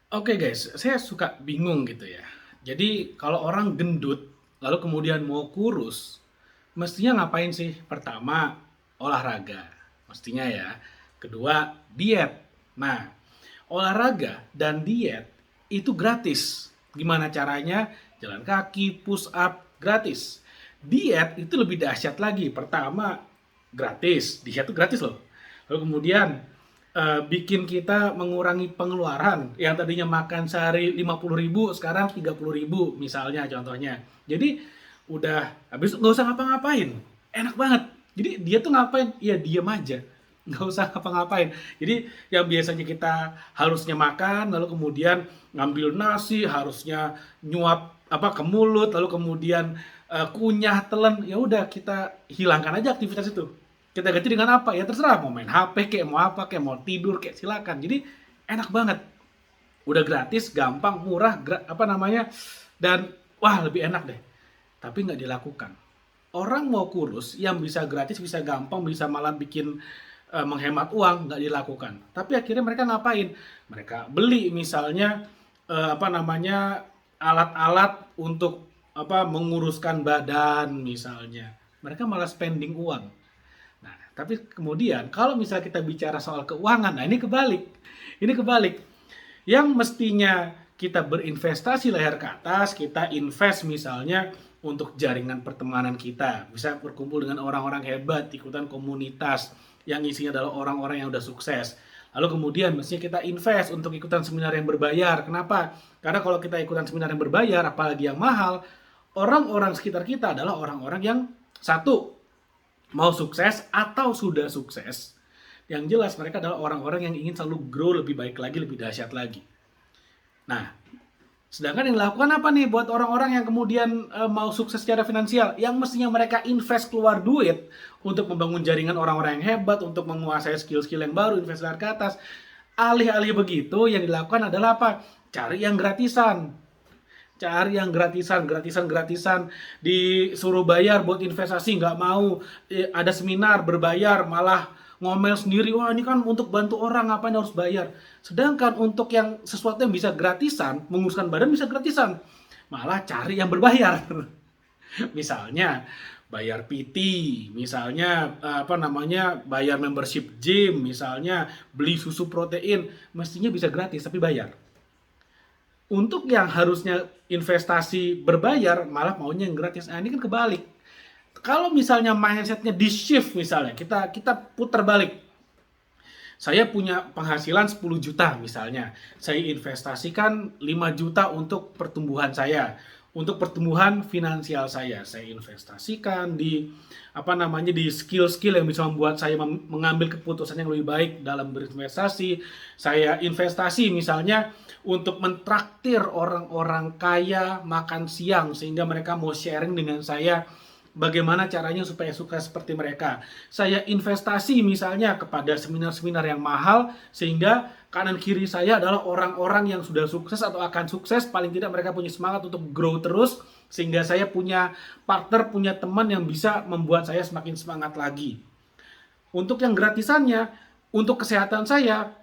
Oke guys, saya suka bingung gitu ya. Jadi kalau orang gendut, lalu kemudian mau kurus, mestinya ngapain sih? Pertama, olahraga, mestinya ya. Kedua, diet. Nah, olahraga dan diet itu gratis. Gimana caranya? Jalan kaki, push up, gratis. Diet itu lebih dahsyat lagi. Pertama, gratis. Diet itu gratis loh. Lalu kemudian bikin kita mengurangi pengeluaran yang tadinya makan sehari 50.000 sekarang 30.000 misalnya contohnya. Jadi udah habis nggak usah ngapa-ngapain, enak banget. Jadi dia tuh ngapain? Ya diem aja, nggak usah ngapa-ngapain. Jadi yang biasanya kita harusnya makan lalu kemudian ngambil nasi, harusnya nyuap apa ke mulut lalu kemudian kunyah telan, ya udah kita hilangkan aja aktivitas itu, kita ganti dengan apa ya terserah, mau main HP kayak mau apa kayak mau tidur kayak silakan. Jadi enak banget, udah gratis, gampang, murah, apa namanya, dan wah lebih enak deh. Tapi nggak dilakukan. Orang mau kurus yang bisa gratis, bisa gampang, bisa malah bikin menghemat uang, nggak dilakukan. Tapi akhirnya mereka ngapain? Mereka beli misalnya apa namanya, alat-alat untuk apa menguruskan badan misalnya. Mereka malah spending uang. Nah, tapi kemudian kalau misalnya kita bicara soal keuangan, nah ini kebalik. Ini kebalik. Yang mestinya kita berinvestasi leher ke atas, kita invest misalnya untuk jaringan pertemanan kita, bisa berkumpul dengan orang-orang hebat, ikutan komunitas yang isinya adalah orang-orang yang udah sukses. Lalu kemudian mestinya kita invest untuk ikutan seminar yang berbayar. Kenapa? Karena kalau kita ikutan seminar yang berbayar, apalagi yang mahal, orang-orang sekitar kita adalah orang-orang yang satu, mau sukses atau sudah sukses. Yang jelas mereka adalah orang-orang yang ingin selalu grow lebih baik lagi, lebih dahsyat lagi. Nah, sedangkan yang dilakukan apa nih buat orang-orang yang kemudian mau sukses secara finansial? Yang mestinya mereka invest keluar duit untuk membangun jaringan orang-orang yang hebat, untuk menguasai skill-skill yang baru, invest dari ke atas. Alih-alih begitu, yang dilakukan adalah apa? Cari yang gratisan. Cari yang gratisan, gratisan, gratisan, disuruh bayar buat investasi nggak mau. Ada seminar berbayar malah ngomel sendiri, wah ini kan untuk bantu orang ngapain harus bayar. Sedangkan untuk yang sesuatu yang bisa gratisan, menguruskan badan bisa gratisan, malah cari yang berbayar. Misalnya bayar PT, misalnya apa namanya, bayar membership gym, misalnya beli susu protein, mestinya bisa gratis tapi bayar. Untuk yang harusnya investasi berbayar malah maunya yang gratis. Nah, ini kan kebalik. Kalau misalnya mindsetnya di shift, misalnya kita putar balik. Saya punya penghasilan 10 juta misalnya. Saya investasikan 5 juta untuk pertumbuhan saya, untuk pertumbuhan finansial saya. Saya investasikan di apa namanya, di skill-skill yang bisa membuat saya mengambil keputusan yang lebih baik dalam berinvestasi. Saya investasi misalnya untuk mentraktir orang-orang kaya makan siang sehingga mereka mau sharing dengan saya bagaimana caranya supaya sukses seperti mereka. Saya investasi misalnya kepada seminar-seminar yang mahal sehingga kanan kiri saya adalah orang-orang yang sudah sukses atau akan sukses, paling tidak mereka punya semangat untuk grow terus sehingga saya punya partner, punya teman yang bisa membuat saya semakin semangat lagi. Untuk yang gratisannya, untuk kesehatan saya,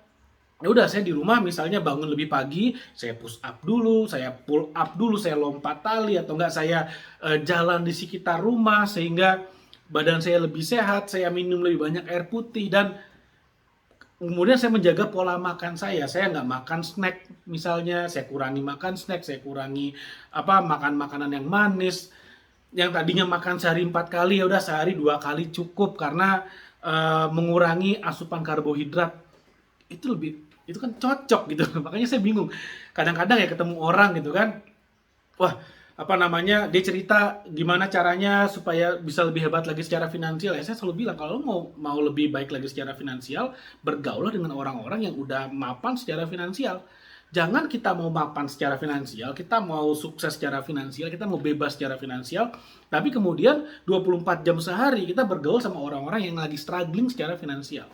ya udah saya di rumah misalnya bangun lebih pagi, saya push up dulu, saya pull up dulu, saya lompat tali atau enggak saya jalan di sekitar rumah sehingga badan saya lebih sehat, saya minum lebih banyak air putih dan kemudian saya menjaga pola makan saya. Saya nggak makan snack misalnya, saya kurangi makan snack, saya kurangi apa makan makanan yang manis. Yang tadinya makan sehari 4 kali ya udah sehari 2 kali cukup karena mengurangi asupan karbohidrat. Itu kan cocok gitu. Makanya saya bingung, kadang-kadang ya ketemu orang gitu kan, wah apa namanya, dia cerita gimana caranya supaya bisa lebih hebat lagi secara finansial, ya saya selalu bilang kalau mau mau lebih baik lagi secara finansial, bergaul dengan orang-orang yang udah mapan secara finansial. Jangan kita mau mapan secara finansial, kita mau sukses secara finansial, kita mau bebas secara finansial, tapi kemudian 24 jam sehari kita bergaul sama orang-orang yang lagi struggling secara finansial.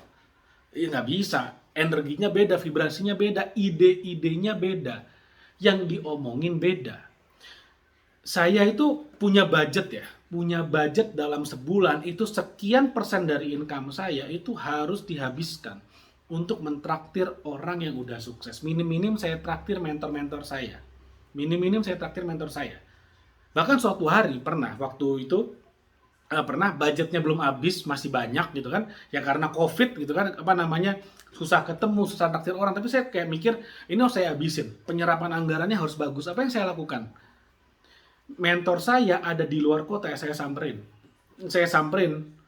Ya nggak bisa, energinya beda, vibrasinya beda, ide-idenya beda, yang diomongin beda. Saya itu punya budget ya, punya budget dalam sebulan itu sekian persen dari income saya itu harus dihabiskan untuk mentraktir orang yang udah sukses. Minim-minim saya traktir mentor-mentor saya. Minim-minim saya traktir mentor saya. Bahkan suatu hari pernah waktu itu pernah budgetnya belum habis, masih banyak gitu kan. Ya karena Covid gitu kan, apa namanya, susah ketemu, susah traktir orang, tapi saya kayak mikir ini harus saya habisin. Penyerapan anggarannya harus bagus. Apa yang saya lakukan? Mentor saya ada di luar kota, ya saya samperin. Saya samperin.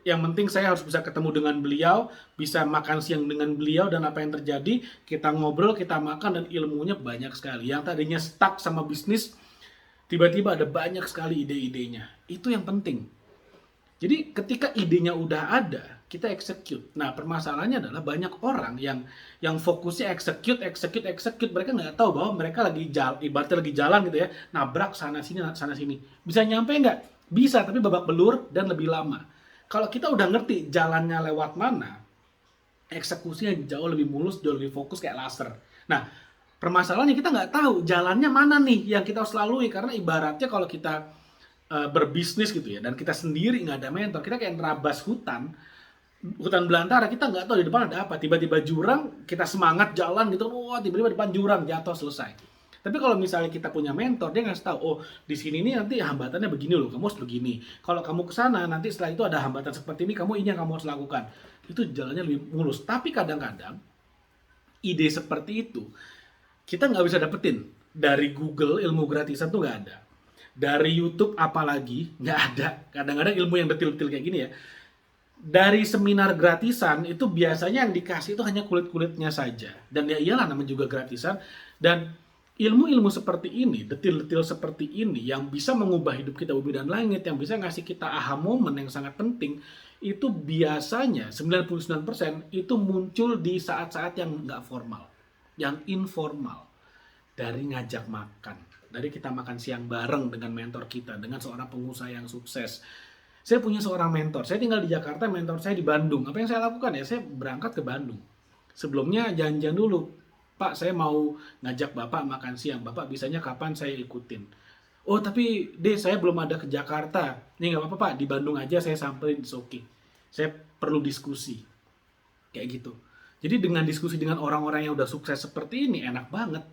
Yang penting saya harus bisa ketemu dengan beliau, bisa makan siang dengan beliau, dan apa yang terjadi, kita ngobrol, kita makan, dan ilmunya banyak sekali. Yang tadinya stuck sama bisnis, tiba-tiba ada banyak sekali ide-idenya. Itu yang penting. Jadi ketika idenya udah ada, kita execute. Nah, permasalahannya adalah banyak orang yang fokusnya execute, execute, execute. Mereka nggak tahu bahwa mereka lagi jalan, ibaratnya lagi jalan gitu ya, nabrak sana sini. Bisa nyampe nggak? Bisa, tapi babak belur dan lebih lama. Kalau kita udah ngerti jalannya lewat mana, eksekusinya jauh lebih mulus, jauh lebih fokus kayak laser. Nah, permasalahannya kita nggak tahu jalannya mana nih yang kita harus lalui, karena ibaratnya kalau kita berbisnis gitu ya, dan kita sendiri nggak ada mentor, kita kayak nerabas hutan belantara, kita nggak tahu di depan ada apa. Tiba-tiba jurang, kita semangat jalan gitu, wah tiba-tiba depan jurang, jatuh, selesai. Tapi kalau misalnya kita punya mentor, dia ngasih tahu, oh di sini nih nanti hambatannya begini loh, kamu harus begini. Kalau kamu ke sana, nanti setelah itu ada hambatan seperti ini, kamu ini yang kamu harus lakukan. Itu jalannya lebih mulus. Tapi kadang-kadang ide seperti itu kita nggak bisa dapetin dari Google. Ilmu gratisan tuh nggak ada. Dari YouTube apalagi nggak ada. Kadang-kadang ilmu yang detil-detil kayak gini ya. Dari seminar gratisan itu biasanya yang dikasih itu hanya kulit-kulitnya saja. Dan ya iyalah, namanya juga gratisan. Dan ilmu-ilmu seperti ini, detil-detil seperti ini, yang bisa mengubah hidup kita bumi dan langit, yang bisa ngasih kita aha moment yang sangat penting, itu biasanya 99% itu muncul di saat-saat yang nggak formal, yang informal. Dari ngajak makan, dari kita makan siang bareng dengan mentor kita, dengan seorang pengusaha yang sukses. Saya punya seorang mentor, saya tinggal di Jakarta, mentor saya di Bandung. Apa yang saya lakukan ya, saya berangkat ke Bandung. Sebelumnya janjian dulu, Pak, saya mau ngajak Bapak makan siang. Bapak bisanya kapan, saya ikutin. Oh, tapi saya belum ada ke Jakarta. Nih nggak apa-apa Pak, di Bandung aja saya samperin, it's okay. Saya perlu diskusi. Kayak gitu. Jadi dengan diskusi dengan orang-orang yang udah sukses seperti ini, enak banget.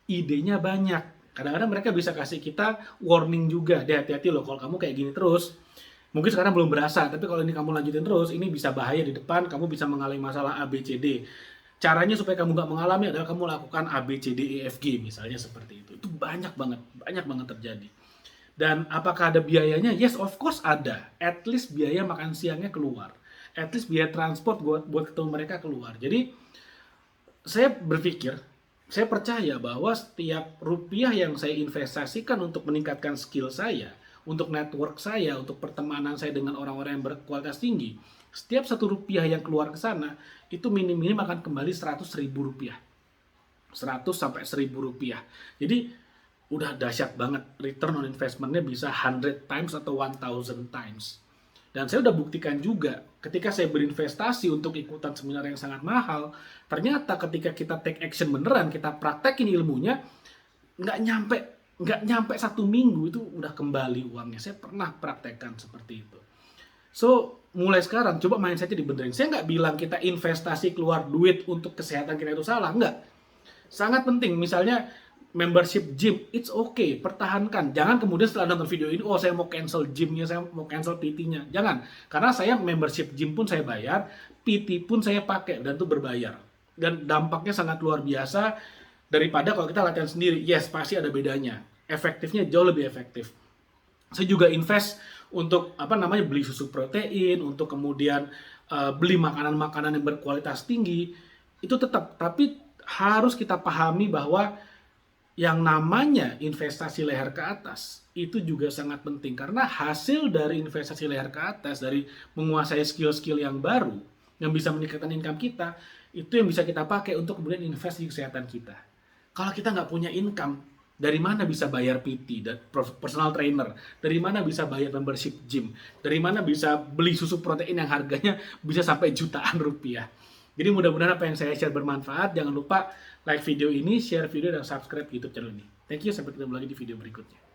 Idenya banyak. Kadang-kadang mereka bisa kasih kita warning juga. Hati-hati loh, kalau kamu kayak gini terus, mungkin sekarang belum berasa, tapi kalau ini kamu lanjutin terus, ini bisa bahaya di depan, kamu bisa mengalami masalah A, B, C, D. Caranya supaya kamu nggak mengalami adalah kamu lakukan A, B, C, D, E, F, G, misalnya seperti itu. Itu banyak banget terjadi. Dan apakah ada biayanya? Yes, of course ada. At least biaya makan siangnya keluar. At least biaya transport buat ketemu mereka keluar. Jadi, saya berpikir, saya percaya bahwa setiap rupiah yang saya investasikan untuk meningkatkan skill saya, untuk network saya, untuk pertemanan saya dengan orang-orang yang berkualitas tinggi, setiap satu rupiah yang keluar ke sana, itu minim-minim akan kembali 100.000 rupiah. 100 sampai 1.000 rupiah. Jadi, udah dahsyat banget. Return on investment-nya bisa 100 times atau 1,000 times. Dan saya udah buktikan juga, ketika saya berinvestasi untuk ikutan seminar yang sangat mahal, ternyata ketika kita take action beneran, kita praktekin ilmunya, nggak nyampe 1 minggu itu udah kembali uangnya. Saya pernah praktekkan seperti itu. So, mulai sekarang coba mindsetnya dibenerin. Saya nggak bilang kita investasi keluar duit untuk kesehatan kita itu salah, nggak. Sangat penting, misalnya membership gym, it's okay, pertahankan. Jangan kemudian setelah nonton video ini, oh saya mau cancel gymnya, saya mau cancel PT-nya. Jangan, karena saya membership gym pun saya bayar, PT pun saya pakai, dan itu berbayar. Dan dampaknya sangat luar biasa daripada kalau kita latihan sendiri. Yes, pasti ada bedanya. Efektifnya jauh lebih efektif. Saya juga invest untuk beli susu protein, untuk kemudian beli makanan-makanan yang berkualitas tinggi. Itu tetap, tapi harus kita pahami bahwa yang namanya investasi leher ke atas itu juga sangat penting, karena hasil dari investasi leher ke atas, dari menguasai skill-skill yang baru yang bisa meningkatkan income kita, itu yang bisa kita pakai untuk kemudian invest di kesehatan kita. Kalau kita nggak punya income, dari mana bisa bayar PT dan personal trainer? Dari mana bisa bayar membership gym? Dari mana bisa beli susu protein yang harganya bisa sampai jutaan rupiah? Jadi mudah-mudahan apa yang saya share bermanfaat. Jangan lupa like video ini, share video, dan subscribe YouTube channel ini. Thank you, sampai ketemu lagi di video berikutnya.